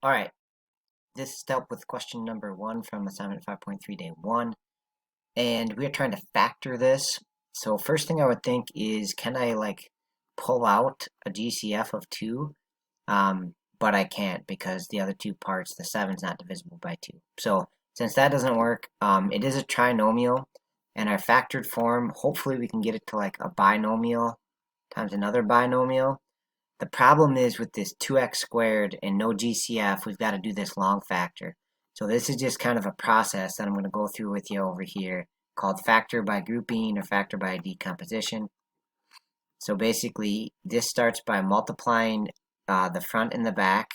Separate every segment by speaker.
Speaker 1: Alright, this is to help with question number 1 from assignment 5.3 day 1. And we are trying to factor this. So first thing I would think is, can I pull out a GCF of 2? But I can't because the other two parts, the 7 is not divisible by 2. So since that doesn't work, it is a trinomial. And our factored form, hopefully we can get it to like a binomial times another binomial. The problem is with this 2x squared and no GCF, we've got to do this long factor. So this is just kind of a process that I'm going to go through with you over here called factor by grouping or factor by decomposition. So basically, this starts by multiplying the front and the back.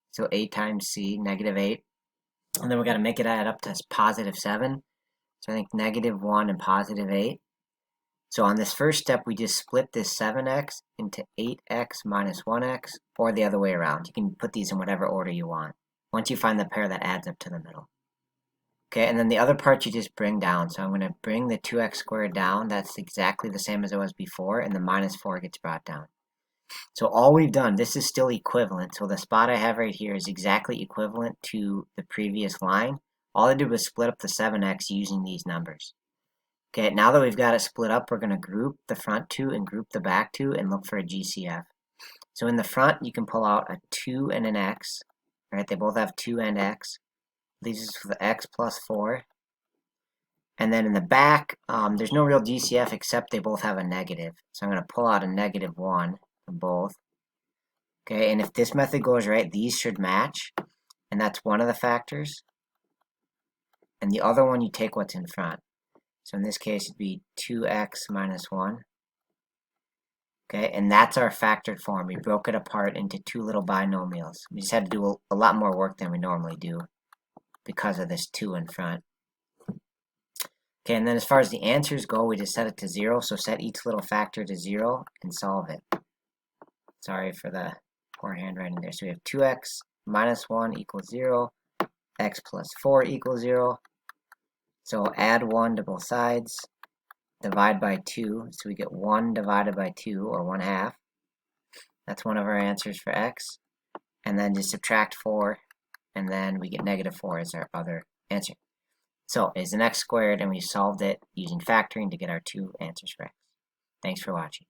Speaker 1: So a times c, negative 8. And then we're going to make it add up to positive 7. So I think negative 1 and positive 8. So on this first step, we just split this 7x into 8x minus 1x, or the other way around. You can put these in whatever order you want, once you find the pair that adds up to the middle. Okay, and then the other part you just bring down. So I'm going to bring the 2x squared down. That's exactly the same as it was before, and the minus 4 gets brought down. So all we've done, this is still equivalent. So the spot I have right here is exactly equivalent to the previous line. All I did was split up the 7x using these numbers. Okay, now that we've got it split up, we're going to group the front two and group the back two and look for a GCF. So in the front, you can pull out a 2 and an x. Right? They both have 2 and x. Leaves us with x plus 4. And then in the back, there's no real GCF except they both have a negative. So I'm going to pull out a negative 1 from both. Okay, and if this method goes right, these should match. And that's one of the factors. And the other one, you take what's in front. So in this case, it'd be 2x minus 1. Okay, and that's our factored form. We broke it apart into two little binomials. We just had to do a lot more work than we normally do because of this 2 in front. Okay, and then as far as the answers go, we just set it to 0. So set each little factor to 0 and solve it. Sorry for the poor handwriting there. So we have 2x minus 1 equals 0. X plus 4 equals 0. So add 1 to both sides. Divide by 2, so we get 1 divided by 2, or 1/2. That's one of our answers for x. And then just subtract 4, and then we get negative 4 as our other answer. So it's an x squared, and we solved it using factoring to get our two answers for x. Thanks for watching.